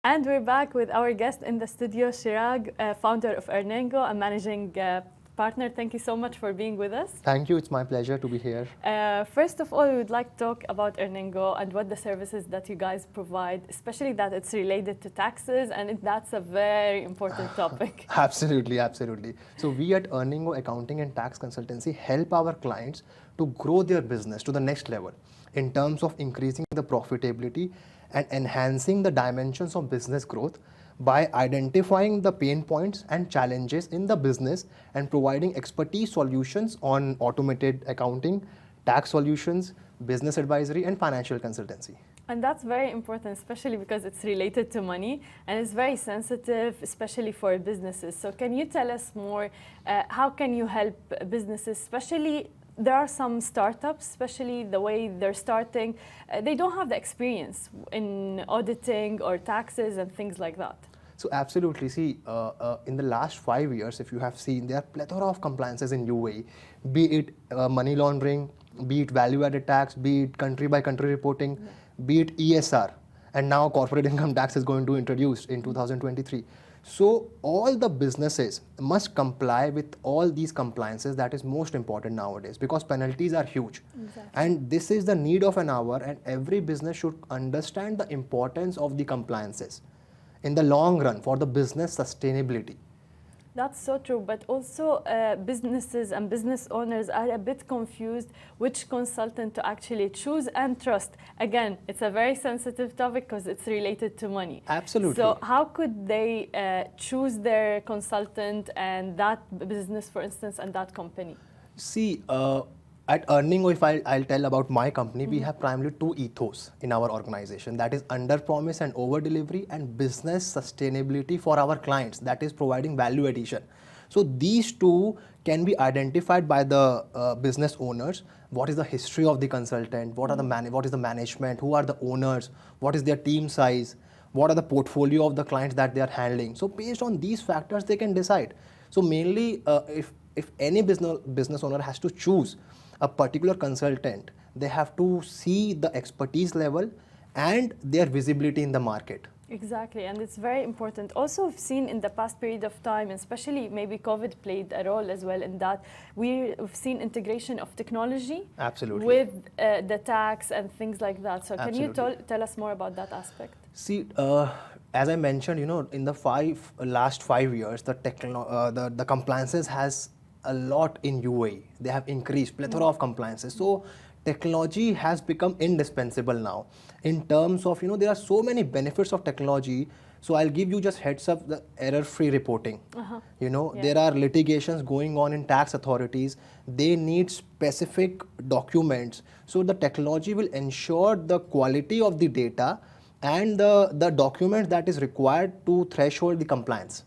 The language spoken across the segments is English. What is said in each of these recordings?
And we're back with our guest in the studio, Chirag, founder of Earningo and managing partner. Thank you so much for being with us. Thank you. It's my pleasure to be here. First of all, we would like to talk about Earningo and what the services that you guys provide, especially that it's related to taxes, and that's a very important topic. Absolutely, absolutely. So we at Earningo Accounting and Tax Consultancy help our clients to grow their business to the next level in terms of increasing the profitability and enhancing the dimensions of business growth by identifying the pain points and challenges in the business and providing expertise solutions on automated accounting, tax solutions, business advisory, and financial consultancy. And that's very important, especially because it's related to money and it's very sensitive, especially for businesses. So can you tell us more, how can you help businesses, especially there are some startups, especially the way they're starting, they don't have the experience in auditing or taxes and things like that. So absolutely, see, in the last 5 years, if you have seen, there are plethora of compliances in UAE, be it money laundering, be it value-added tax, be it country-by-country reporting, be it ESR, and now corporate income tax is going to be introduced in 2023. So all the businesses must comply with all these compliances. That is most important nowadays because penalties are huge. Exactly. And this is the need of an hour, and every business should understand the importance of the compliances in the long run for the business sustainability. That's so true, but also businesses and business owners are a bit confused which consultant to actually choose and trust. Again, it's a very sensitive topic because it's related to money. Absolutely. So how could they choose their consultant and that business, for instance, and that company? See, at Earningo, if I'll tell about my company, we have primarily two ethos in our organization. That is under promise and over delivery, and business sustainability for our clients. That is providing value addition. So these two can be identified by the business owners. What is the history of the consultant? What is the management? Who are the owners? What is their team size? What are the portfolio of the clients that they are handling? So based on these factors, they can decide. So mainly, if any business owner has to choose a particular consultant, they have to see the expertise level and their visibility in the market. Exactly, and it's very important. Also, we've seen in the past period of time, especially maybe COVID played a role as well in that, we've seen integration of technology. Absolutely. With the tax and things like that. So can Absolutely. you tell us more about that aspect? See, as I mentioned, in the last 5 years, the compliances has a lot in UAE. They have increased plethora of compliances. So technology has become indispensable now in terms of, there are so many benefits of technology. So I'll give you just heads up, the error-free reporting. There are litigations going on in tax authorities. They need specific documents. So the technology will ensure the quality of the data and the documents that is required to threshold the compliance.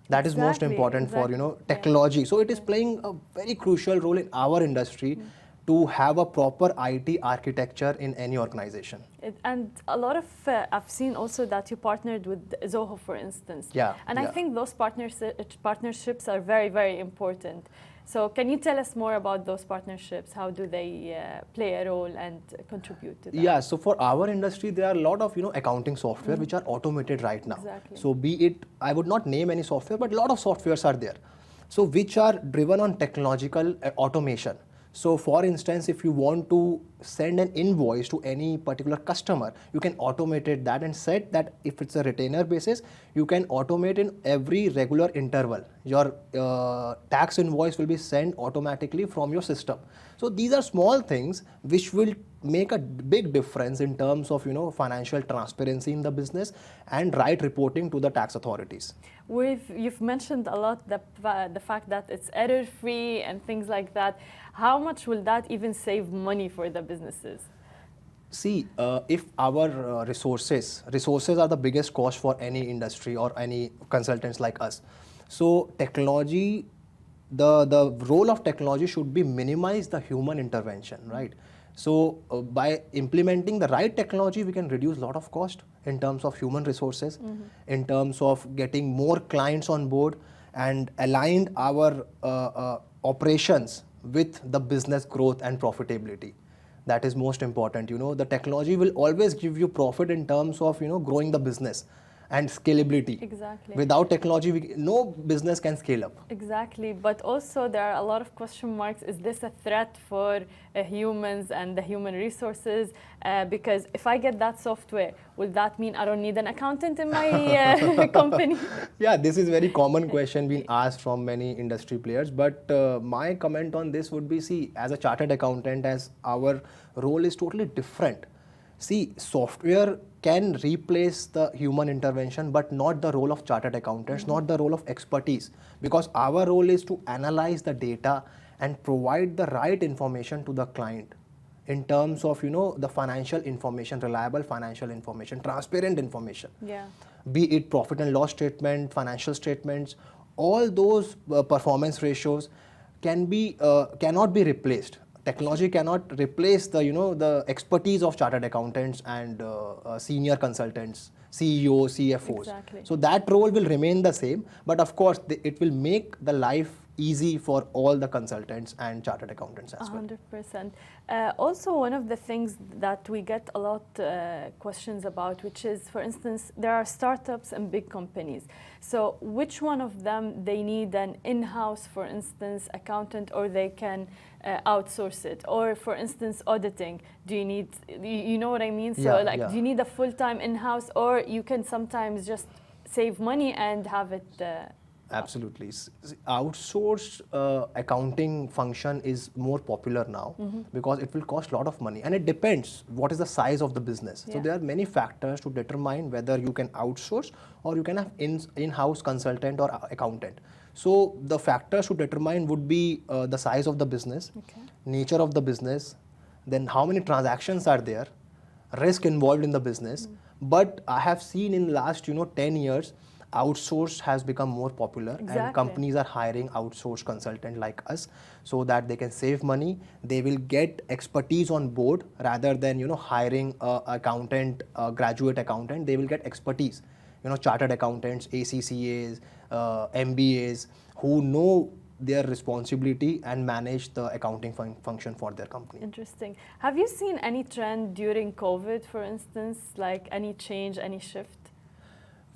That is most important for technology. So it is playing a very crucial role in our industry to have a proper IT architecture in any organization. And a lot of, I've seen also that you partnered with Zoho, for instance. And I think those partnerships are very, very important. So can you tell us more about those partnerships? How do they play a role and contribute to that? Yeah, so for our industry, there are a lot of accounting software which are automated right now. Exactly. So be it, I would not name any software, but a lot of softwares are there. So which are driven on technological automation. So for instance, if you want to send an invoice to any particular customer, you can automate that and set that if it's a retainer basis, you can automate in every regular interval. Your tax invoice will be sent automatically from your system. So these are small things which will make a big difference in terms of financial transparency in the business and right reporting to the tax authorities. You've mentioned a lot the fact that it's error-free and things like that. How much will that even save money for the businesses? See, if our resources are the biggest cost for any industry or any consultants like us. So technology, the role of technology should be minimize the human intervention, right? So by implementing the right technology, we can reduce a lot of cost in terms of human resources, in terms of getting more clients on board and aligned our operations with the business growth and profitability. That is most important. The technology will always give you profit in terms of growing the business, and scalability. Exactly. Without technology, no business can scale up. Exactly, but also there are a lot of question marks. Is this a threat for humans and the human resources? Because if I get that software, will that mean I don't need an accountant in my company? Yeah, this is very common question being asked from many industry players. But my comment on this would be, see, as a chartered accountant, as our role is totally different. See, software can replace the human intervention, but not the role of chartered accountants, not the role of expertise, because our role is to analyze the data and provide the right information to the client in terms of, the financial information, reliable financial information, transparent information. Yeah. Be it profit and loss statement, financial statements, all those performance ratios cannot be replaced. Technology cannot replace the expertise of chartered accountants and senior consultants, CEOs, CFOs. Exactly. So that role will remain the same, but of course it will make the life easy for all the consultants and chartered accountants as well. 100%. Also, one of the things that we get a lot questions about, which is, for instance, there are startups and big companies. So which one of them they need an in-house, for instance, accountant, or they can outsource it? Or, for instance, auditing, do you need, you know what I mean? So do you need a full-time in-house, or you can sometimes just save money and have it Absolutely. Outsourced accounting function is more popular now because it will cost a lot of money, and it depends what is the size of the business. Yeah. So there are many factors to determine whether you can outsource or you can have in-house consultant or accountant. So the factors to determine would be the size of the business, nature of the business, then how many transactions are there, risk involved in the business. But I have seen in last 10 years, outsourced has become more popular. Exactly. And companies are hiring outsourced consultant like us so that they can save money. They will get expertise on board rather than hiring a accountant, a graduate accountant. They will get expertise, chartered accountants, ACCAs, MBAs, who know their responsibility and manage the accounting function for their company. Interesting. Have you seen any trend during COVID, for instance, like any change, any shift?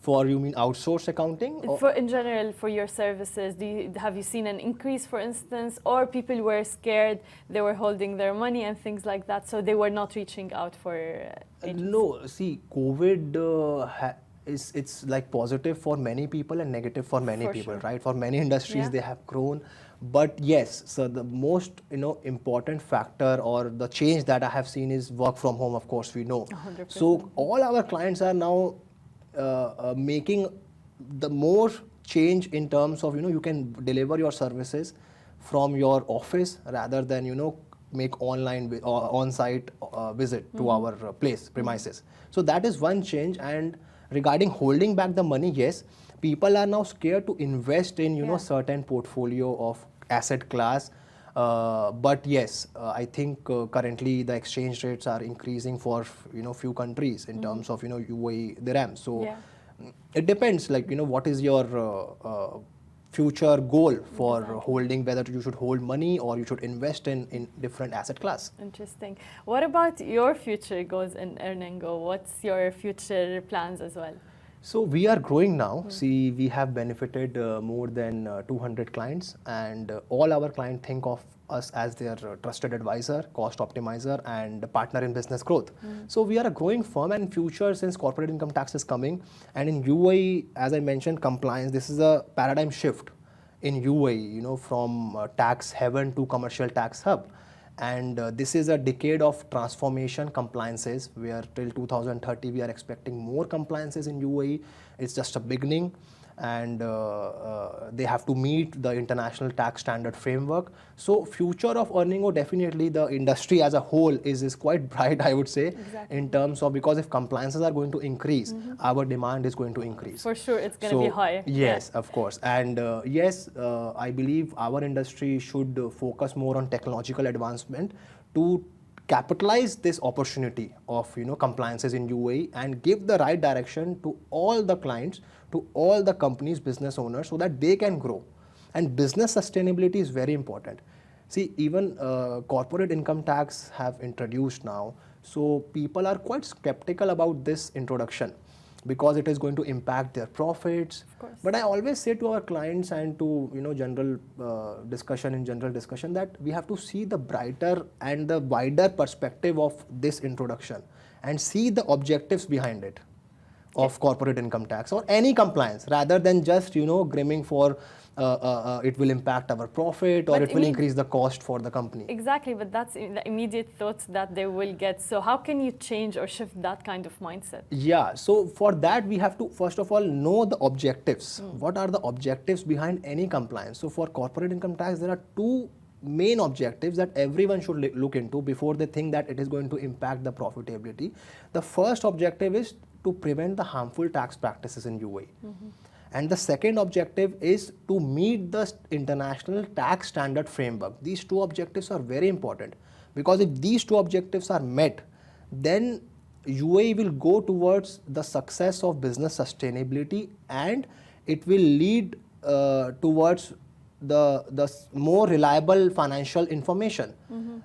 For, you mean outsourced accounting? For in general, for your services, have you seen an increase, for instance, or people were scared, they were holding their money and things like that, so they were not reaching out for agencies? No, see, COVID it's like positive for many people and negative for many people, sure. right? For many industries, they have grown. But yes, so the most important factor or the change that I have seen is work from home. Of course, we know. 100%. So all our clients are now making the more change in terms of you can deliver your services from your office rather than make online on-site visit to our premises. So that is one change. And regarding holding back the money, yes, people are now scared to invest in certain portfolio of asset class. But yes, I think currently the exchange rates are increasing for few countries in terms of UAE dirham. So it depends, like what is your future goal for holding, whether you should hold money or you should invest in different asset class. Interesting. What about your future goals in Earningo? What's your future plans as well? So we are growing now. See, we have benefited more than 200 clients, and all our clients think of us as their trusted advisor, cost optimizer, and partner in business growth. So we are a growing firm, and in future, since corporate income tax is coming, and in UAE, as I mentioned, compliance, this is a paradigm shift in UAE, from tax heaven to commercial tax hub. And this is a decade of transformation compliances, where till 2030 we are expecting more compliances in UAE. It's just a beginning, and they have to meet the international tax standard framework. So future of Earningo, definitely the industry as a whole is quite bright, I would say, in terms of, because if compliances are going to increase, our demand is going to increase. For sure, it's going to be high. Yes, of course. And yes, I believe our industry should focus more on technological advancement to capitalize this opportunity of compliances in UAE and give the right direction to all the clients, to all the companies, business owners, so that they can grow. And business sustainability is very important. See, even corporate income tax have introduced now, so people are quite skeptical about this introduction. because it is going to impact their profits. Of course. But I always say to our clients and to general general discussion that we have to see the brighter and the wider perspective of this introduction and see the objectives behind it of corporate income tax or any compliance, rather than just grimming for it will impact our profit or it will increase the cost for the company. Exactly, but that's the immediate thoughts that they will get. So how can you change or shift that kind of mindset? Yeah, so for that we have to first of all know the objectives. What are the objectives behind any compliance? So for corporate income tax, there are two main objectives that everyone should look into before they think that it is going to impact the profitability. The first objective is to prevent the harmful tax practices in UAE. And the second objective is to meet the international tax standard framework. These two objectives are very important, because if these two objectives are met, then UAE will go towards the success of business sustainability, and it will lead towards the more reliable financial information.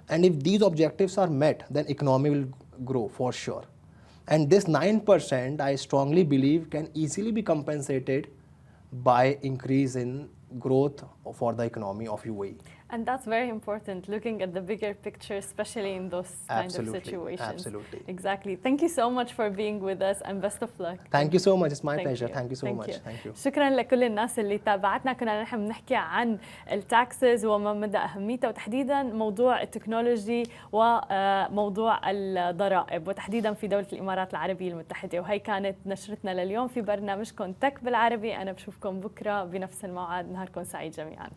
And if these objectives are met, then economy will grow for sure. And this 9%, I strongly believe, can easily be compensated by increase in growth for the economy of UAE. And that's very important, looking at the bigger picture, especially in those kind of situations. Absolutely. Exactly. Thank you so much for being with us and best of luck. Thank you so much. It's my pleasure. Thank you so much. Thank you. شكرا لكل الناس اللي تابعتنا. كنا نحن بنحكي عن التاكسز وما مدى أهميتها، وتحديدا موضوع التكنولوجي وموضوع الضرائب، وتحديدا في دولة الإمارات العربية المتحدة. وهي كانت نشرتنا لليوم في برنامجكم تك بالعربي. أنا بشوفكم بكرة بنفس الموعد. نهاركم سعيد جميعا.